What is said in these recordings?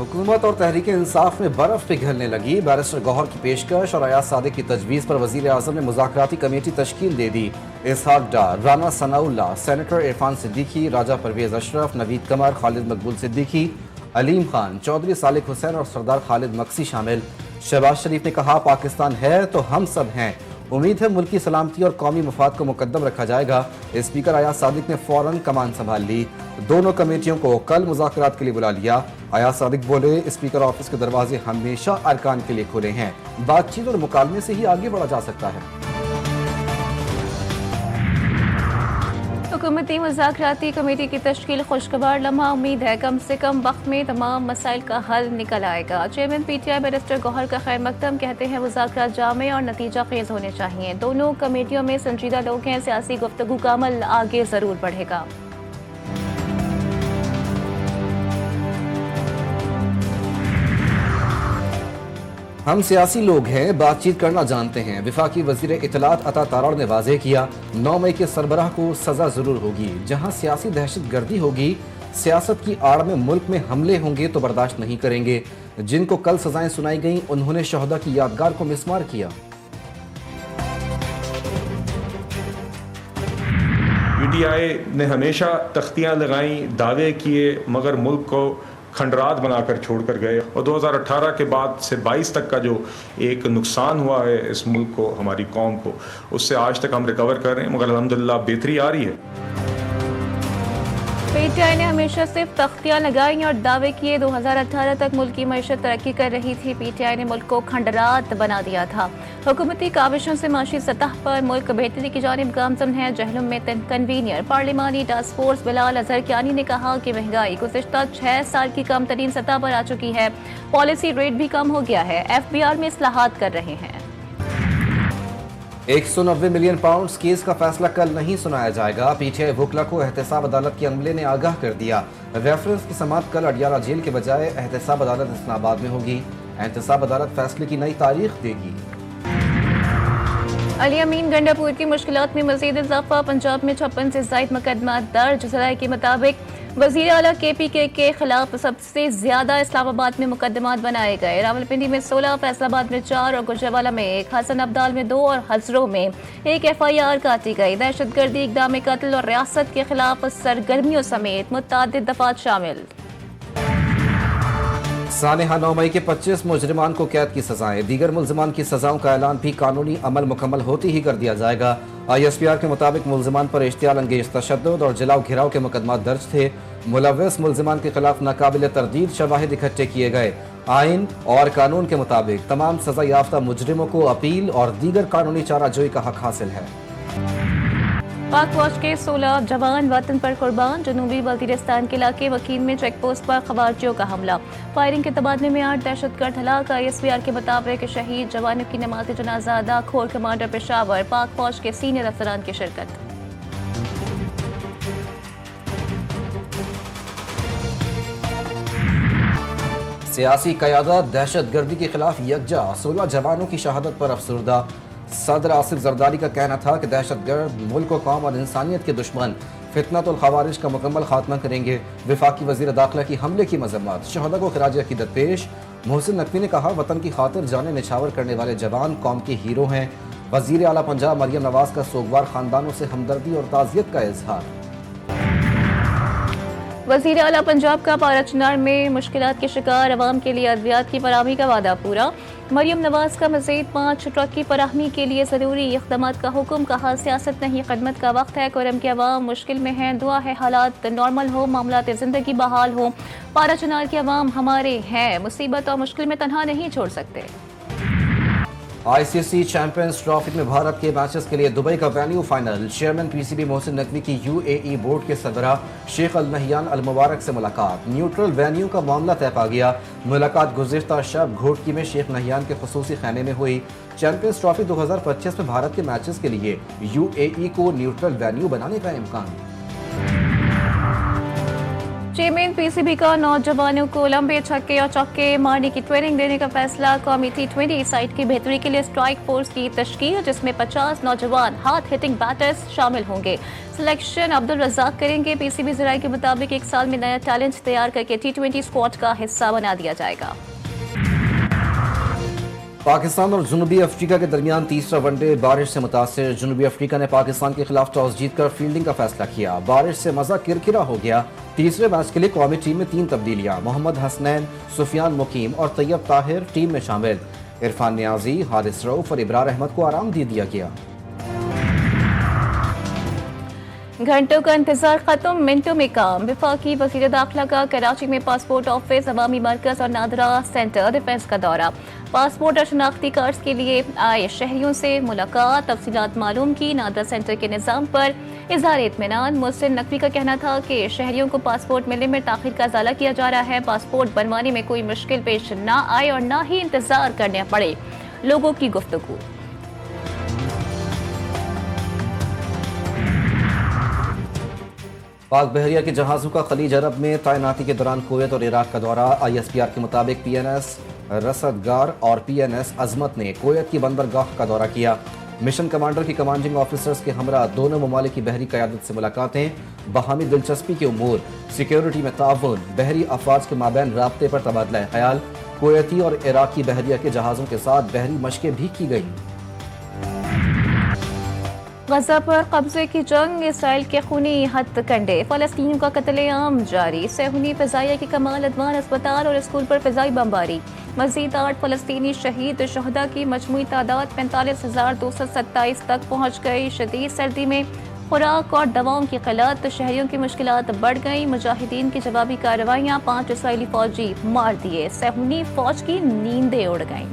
हुकूमत और तहरीक इंसाफ में बर्फ पिघलने लगी। बैरिस्टर गौहर की पेशकश और अयाज सादिक की तजवीज़ पर वज़ीर आज़म ने मुज़ाकराती कमेटी तश्कील दे दी। इसहाक डार, राना सनाउल्लाह, सेनेटर इरफान सिद्दीकी, राजा परवेज़ अशरफ, नवीद कमर, खालिद मकबूल सिद्दीकी, अलीम खान, चौधरी सालिक हुसैन और सरदार खालिद मक्सी शामिल। शहबाज शरीफ ने कहा, पाकिस्तान है तो हम सब हैं। उम्मीद है मुल्क की सलामती और कौमी मफाद को मुकद्दम रखा जाएगा। स्पीकर अयाज सादिक ने फौरन कमान संभाल ली। दोनों कमेटियों को कल मुज़ाकरात के लिए बुला लिया। अयाज सादिक बोले, स्पीकर ऑफिस के दरवाजे हमेशा अरकान के लिए खुले हैं। बातचीत और मुकालमे से ही आगे बढ़ा जा सकता है। हुकूमती मुज़ाकराती कमेटी की तश्कील खुशखबर लम्हा। उम्मीद है कम से कम वक्त में तमाम मसाइल का हल निकल आएगा। चेयरमैन PTI बैरिस्टर गौहर का खैर मकदम कहते हैं, मुज़ाकरात जामे और नतीजा खेज होने चाहिए। दोनों कमेटियों में संजीदा लोग हैं। सियासी गुफ्तगू का अमल आगे जरूर बढ़ेगा। हम सियासी लोग हैं, बातचीत करना जानते हैं। वफाकी वजीर इत्तलात अता तारड़ ने वाज़ेह किया, 9 मई के सरबराह को सजा जरूर होगी। जहां सियासी दहशत गर्दी होगी, सियासत की आड़ में मुल्क में हमले होंगे तो बर्दाश्त नहीं करेंगे। जिनको कल सजाएं सुनाई गईं, उन्होंने शहदा की यादगार को मिसमार किया। PTI ने हमेशा तख्तियां लगाई, दावे किए, मगर मुल्क को खंडरात बनाकर छोड़कर गए। और 2018 के बाद से 22 तक का जो एक नुकसान हुआ है इस मुल्क को, हमारी कौम को, उससे आज तक हम रिकवर कर रहे हैं, मगर अल्हम्दुलिल्लाह बेहतरी आ रही है। PTI ने हमेशा सिर्फ तख्तियां लगाई और दावे किए। 2018 तक मुल्क की मईशत तरक्की कर रही थी। PTI ने मुल्क को खंडरात बना दिया था। हुकूमती काविशों से माशी सतह पर मुल्क बेहतरी की जानिब गामजन है। जहलुम में कन्वीनियर पार्लिमानी टास्क फोर्स बिलाल अजहर कियानी ने कहा कि महंगाई गुज़िश्ता 6 साल की कम तरीन सतह पर आ चुकी है। पॉलिसी रेट भी कम हो गया है। FBR में इस्लाहात कर रहे हैं। 190 मिलियन पाउंड केस का फैसला कल नहीं सुनाया जाएगा। PTI वकला को एहतसाब अदालत के अमले ने आगाह कर दिया। रेफरेंस की समाअत कल अडियाला जेल के बजाय एहतसाब अदालत इस्लामाबाद में होगी। एहतसाब अदालत फैसले की नई तारीख देगी। अली अमीन गंडापुर की मुश्किलात में मजीद इजाफा। पंजाब में 56 से ज़ायद मुकदमा दर्ज। ज़राए के मुताबिक वज़ीर आला KPK के खिलाफ सबसे ज्यादा इस्लामाबाद में मुकदमात बनाए गए। रावलपिंडी में 16, फैसलाबाद में 4 और गुजरावाला में 1, हसन अब्दाल में 2 और हजरों में 1 FIR काटी गई। दहशतगर्दी, इक़दाम कत्ल और रियासत के खिलाफ सरगर्मियों समेत मुतअद्दिद दफात शामिल। सानेहा 9 मई के 25 मुजरिमान को कैद की सजाएं। दीगर मुलजमान की सजाओं का ऐलान भी कानूनी अमल मुकम्मल होती ही कर दिया जाएगा। ISPR के मुताबिक मुलजमान पर इश्तियाल अंगेज तशद्दुद और जलाओ घिराव के मुकदमा दर्ज थे। मुलव्वस मुलजमान के खिलाफ नाकाबिल तरदीद शवाहिद इकट्ठे किए गए। आइन और कानून के मुताबिक तमाम सजा याफ्ता मुजरिमों को अपील और दीगर कानूनी चाराजोई का हक हासिल है। पाक फौज के 16 जवान वतन पर कुर्बान। जनूबी वजीरिस्तान के इलाके वकील में चेक पोस्ट पर खवारिजियों का हमला। फायरिंग के तबादले में 8 दहशतगर्द हलाक। ISPR के मुताबिक शहीद जवानों की नमाज जनाजा अदा। खोर कमांडर पेशावर, पाक फौज के सीनियर अफसरान की शिरकत। सियासी क़यादत दहशतगर्दी के खिलाफ यकजा। 16 जवानों की शहादत पर अफसरदा। सदर आसिफ जरदारी का कहना था कि दहशतगर्द मुल्क व कौम और इंसानियत के दुश्मन फितनतुल खवारिज का मुकम्मल खात्मा करेंगे। वफाकी वजीर दाखिला की हमले की मजम्मत। शहदा को खिराज अकीदत पेश। मोहसिन नकवी ने कहा, वतन की खातिर जाने निछावर करने वाले जवान कौम के हीरो हैं। वजीर आला पंजाब मरियम नवाज का सोगवार खानदानों से हमदर्दी और ताज़ियत का इजहार। वज़ीर आला पंजाब का पाराचनार में मुश्किलात के शिकार अवाम के लिए अद्वियात की फराहमी का वादा पूरा। मरियम नवाज का मज़ीद 5 ट्रक की फराहमी के लिए ज़रूरी इक़दामात का हुक्म। कहा, सियासत नहीं खिदमत का वक्त है। कोरम के अवाम मुश्किल में हैं। दुआ है हालात नॉर्मल हो, मामलात ज़िंदगी बहाल हो। पाराचनार के अवाम हमारे हैं, मुसीबत और मुश्किल में तनहा नहीं छोड़ सकते। ICC चैंपियंस ट्रॉफी में भारत के मैचेस के लिए दुबई का venue final. Chairman PCB Mohsin Naqvi की UAE बोर्ड के सदरा शेख अल नहियान अल मुबारक से मुलाकात। न्यूट्रल वेन्यू का मामला तय पा गया। मुलाकात गुज़िश्ता शब घोटकी में शेख नहियान के खुसूसी खाने में हुई। चैंपियंस ट्रॉफी 2025 में भारत के मैचेस के लिए UAE को न्यूट्रल वेन्यू बनाने का इम्कान। चेयरमैन पीसीबी का नौजवानों को लंबे छक्के और चौके मारने की ट्रेनिंग देने का फैसला। कौमी T20 साइड की बेहतरी के लिए स्ट्राइक फोर्स की तश्कील, जिसमें 50 नौजवान हाथ हिटिंग बैटर्स शामिल होंगे। सिलेक्शन अब्दुल रज़ाक करेंगे। पीसीबी ज़राए के मुताबिक 1 साल में नया टैलेंट तैयार करके T20 स्क्वाड का हिस्सा बना दिया जाएगा। पाकिस्तान और जनूबी अफ्रीका के दरमियान तीसरा वनडे बारिश से मुतासिर। जनूबी अफ्रीका ने पाकिस्तान के खिलाफ टॉस जीतकर फील्डिंग का फैसला किया। बारिश से मजा किरकिरा हो गया। तीसरे मैच के लिए कौमी टीम में 3 तब्दीलियां, मोहम्मद हसनैन, सुफियान मुकीम और तैयब ताहिर टीम में शामिल। इरफान नियाजी, हारिस रऊफ और इब्रार अहमद को आराम दे दिया गया। घंटों का इंतजार खत्म, मिनटों में काम। वफाकी वज़ीर दाखिला का कराची में पासपोर्ट ऑफिस, अवामी मरकज और नादरा सेंटर डिफेंस का दौरा। पासपोर्ट और शनाख्ती कार्ड के लिए आए शहरियों से मुलाकात, तफसीलात मालूम की। नादरा सेंटर के निज़ाम पर इजहार इत्मीनान। मोहसिन नकवी का कहना था कि शहरियों को पासपोर्ट मिलने में ताख़ीर का इज़ाला किया जा रहा है। पासपोर्ट बनवाने में कोई मुश्किल पेश ना आए और ना ही इंतजार करने पड़े। लोगों की गुफ्तगू। पाक बहरिया के जहाज़ों का खलीज अरब में तैनाती के दौरान कुवैत और इराक का दौरा। ISPR के मुताबिक PNS रसदगार और PNS अजमत ने कुवैत की बंदरगाह का दौरा किया। मिशन कमांडर की कमांडिंग ऑफिसर्स के हमरा दोनों ममालिक की बहरी क़यादत से मुलाकातें, बहामी दिलचस्पी के उमूर, सिक्योरिटी में ताउन, बहरी अफवाज के माबैन राब्ते पर तबादला ख्याल। कुवैती और इराकी बहरिया के जहाज़ों के साथ बहरी मशकें भी की गई। गजा पर कब्जे की जंग, इसराइल के खूनी हथकंडे, फलस्तीनियों का कत्लेआम जारी। सेहूनी फ़िज़ाइया की कमाल अदवान अस्पताल और स्कूल पर फ़िज़ाई बमबारी। मज़ीद 8 फ़लस्तीनी शहीद। शहदा की मजमूई तादाद 45,227 तक पहुँच गई। शदीद सर्दी में खुराक और दवाओं की क़िल्लत, शहरियों की मुश्किलात बढ़ गई। मुजाहिदीन की जवाबी कार्रवाइयाँ, 5 इसराइली फ़ौजी मार दिए। सेहूनी फ़ौज की नींदें उड़ गईं।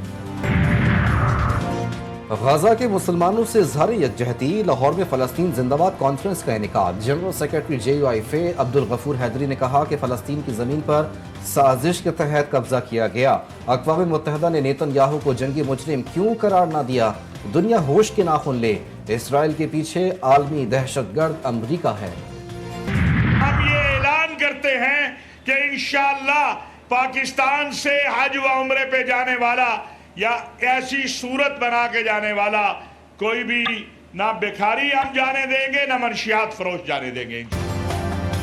गजा के मुसलमानों से इज़हार यकजहती। लाहौर में फ़लस्तीन जिंदाबाद कॉन्फ्रेंस का इनेकाद। General secretary JUIFA Abdul Ghafoor Haideri ने कहा कि फ़लस्तीन की ज़मीन पर साजिश के तहत कब्जा किया गया। अक़वाम मुत्तहिदा ने नेतन्याहू को जंगी मुजरिम क्यों करार ना दिया? दुनिया होश के नाखुन ले। इसराइल के पीछे आलमी दहशतगर्द अमरीका है। हम ये ऐलान करते हैं कि इंशाअल्लाह पाकिस्तान से हज व उम्रे पे जाने वाला या ऐसी सूरत बना के जाने वाला कोई भी ना भिखारी हम जाने देंगे, ना मनशियात फरोश जाने देंगे।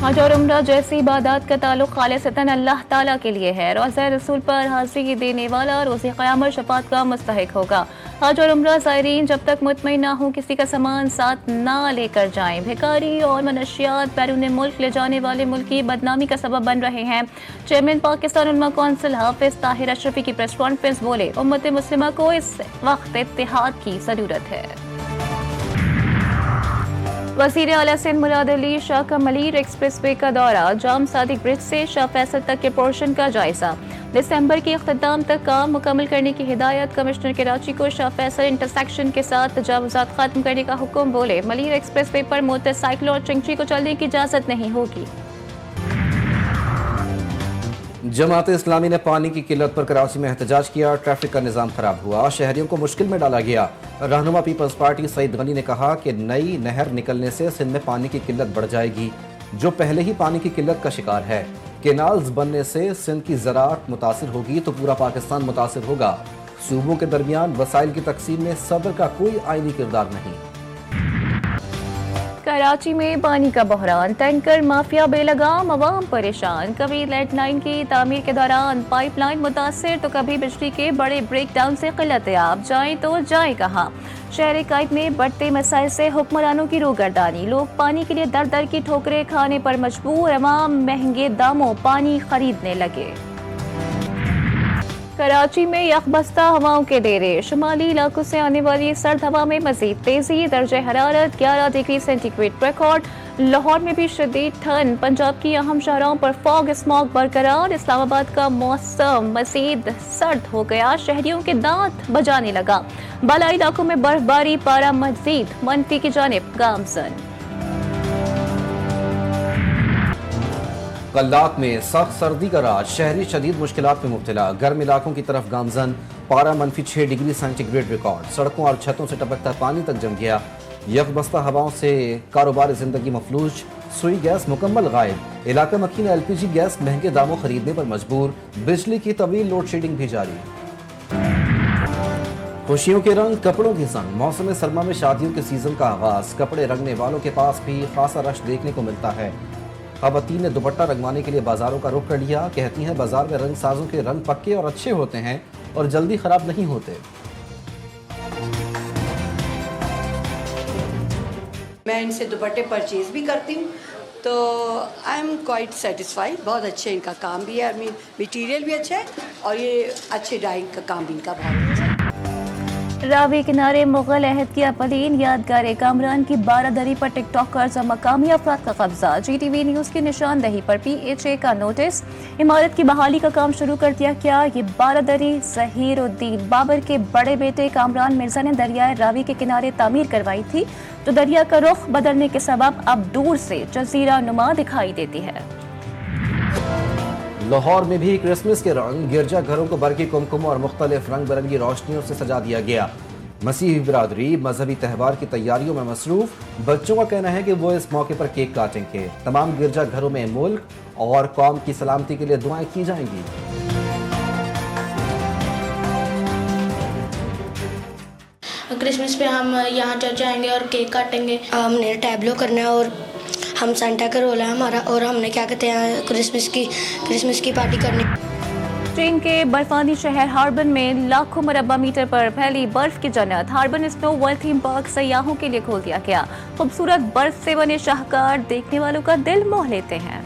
हज और उम्रा जैसी इबादत का ताल्लुक खालिसतन अल्लाह ताला के लिए है। रोज़ा रसूल पर हाज़िरी देने वाला रोज़े क़यामत शफ़ाअत का मुस्तहिक होगा। हज और उम्रा ज़ायरीन जब तक मुतमईन ना हो किसी का सामान साथ ना लेकर जाएं। भिखारी और मनशियात बैरून मुल्क ले जाने वाले मुल्क की बदनामी का सबब बन रहे हैं। चेयरमैन पाकिस्तान उलमा कौंसिल हाफिज़ ताहिर अशरफी की प्रेस कॉन्फ्रेंस बोले, उम्मत मुस्लिमा को इस वक्त इत्तेहाद की ज़रूरत है। वज़ीर आला सिंध मुराद अली शाह का मलीर एक्सप्रेस वे का दौरा। जाम सादिक ब्रिज से शाह फैसल तक के पोर्शन का जायजा। दिसंबर के इख्तिताम तक काम मुकम्मल करने की हिदायत। कमिश्नर कराची को शाह फैसल इंटरसेक्शन के साथ तजावुज़ात खत्म करने का हुक्म। बोले, मलीर एक्सप्रेस वे पर मोटरसाइकिलों और चिंची को चलने की इजाज़त नहीं होगी। जमात इस्लामी ने पानी की किल्लत पर कराची में एहतजाज किया। ट्रैफिक का निज़ाम खराब हुआ, शहरियों को मुश्किल में डाला गया। रहनुमा पीपल्स पार्टी सईद गनी ने कहा कि नई नहर निकलने से सिंध में पानी की किल्लत बढ़ जाएगी, जो पहले ही पानी की किल्लत का शिकार है। केनाल्स बनने से सिंध की ज़राअत मुतासिर होगी तो पूरा पाकिस्तान मुतासिर होगा। सूबों के दरमियान वसाइल की तकसीम में सब्र का कोई आईनी किरदार नहीं। कराची में पानी का बहरान, टैंकर माफिया बेलगाम, अवाम परेशान। कभी लेट लाइन की तामीर के दौरान पाइपलाइन मुतासिर तो कभी बिजली के बड़े ब्रेक डाउन से किल्लत आप जाएं तो जाएं कहाँ। शहर कायद में बढ़ते मसाइल से हुक्मरानों की रोगर्दानी। लोग पानी के लिए दर दर की ठोकरें खाने पर मजबूर। अवाम महंगे दामों पानी खरीदने लगे। कराची में यकबस्ता हवाओं के डेरे। शुमाली इलाकों से आने वाली सर्द हवा में मजीद तेजी। दर्जे हरारत 11 डिग्री सेंटीग्रेड रिकॉर्ड। लाहौर में भी शदीद ठंड। पंजाब की अहम शहरों पर फॉग स्मॉग बरकरार। इस्लामाबाद का मौसम मजीद सर्द हो गया, शहरियों के दांत बजाने लगा। बालाई इलाकों में बर्फबारी, पारा मजीद मनफी की जानिब गामजन। कल्लात में सख्त सर्दी का राज, शहरी शदीद मुश्किलात में मुब्तला। गर्म इलाकों की तरफ गामजन, पारा -6 डिग्री सेंटीग्रेड रिकॉर्ड। सड़कों और छतों से टपकता पानी तक जम गया। यकबस्ता हवाओं से कारोबार जिंदगी मफलूज। सुई गैस मुकम्मल गायब। इलाका मक्खी ने LPG गैस महंगे दामों खरीदने पर मजबूर। बिजली की तवील लोड शेडिंग भी जारी। खुशियों के रंग कपड़ों के संग मौसम सरमा में शादियों के सीजन का आगाज। कपड़े रंगने वालों के पास भी खासा रश देखने को मिलता है। खवातीन ने दुपट्टा रंगवाने के लिए बाजारों का रुख कर लिया। कहती हैं बाजार में रंग साजों के रंग पक्के और अच्छे होते हैं और जल्दी खराब नहीं होते। मैं इनसे दुपट्टे परचेज भी करती हूँ, तो आई एम क्वाइट सेटिस्फाइड। बहुत अच्छे इनका काम भी है, मटीरियल भी अच्छा है और ये अच्छे डाइंग का काम भी इनका बहुत अच्छा है। रावी किनारे मुगल अहद की अपलीन यादगार कामरान की बारादरी पर टिकटॉकर्स और मकामी अफराद का कब्जा। GTV न्यूज़ की निशानदही पर PHA का नोटिस। इमारत की बहाली का काम शुरू कर दिया गया। ये बारादरी ज़हीरुद्दीन बाबर के बड़े बेटे कामरान मिर्जा ने दरियाए रावी के किनारे तामीर करवाई थी, तो दरिया का रुख बदलने के सबब अब दूर से जजीरा नुमा दिखाई देती है। लाहौर में भी क्रिसमस के रंग। गिरजा घरों को बरकी कुमकुम और मुख्तलिफ रंग बिरंगी रोशनियों से सजा दिया गया। मसीही बिरादरी मजहबी त्यौहार की तैयारियों में मसरूफ। बच्चों का कहना है कि वो इस मौके पर केक काटेंगे। तमाम गिरजा घरों में मुल्क और कौम की सलामती के लिए दुआएं की जाएंगी। क्रिसमस पे हम यहाँ चर्च जाएंगे और केक काटेंगे। हमने टैबलो करना है और हम सेंटा का रोल है हमारा, और हमने क्या कहते हैं क्रिसमस की पार्टी करनी। चीन के बर्फानी शहर हार्बन में लाखों मुरब्बा मीटर पर फैली बर्फ की जन्नत। Harbin snow world theme park सयाहों के लिए खोल दिया गया। खूबसूरत बर्फ से बने शाहकार देखने वालों का दिल मोह लेते हैं।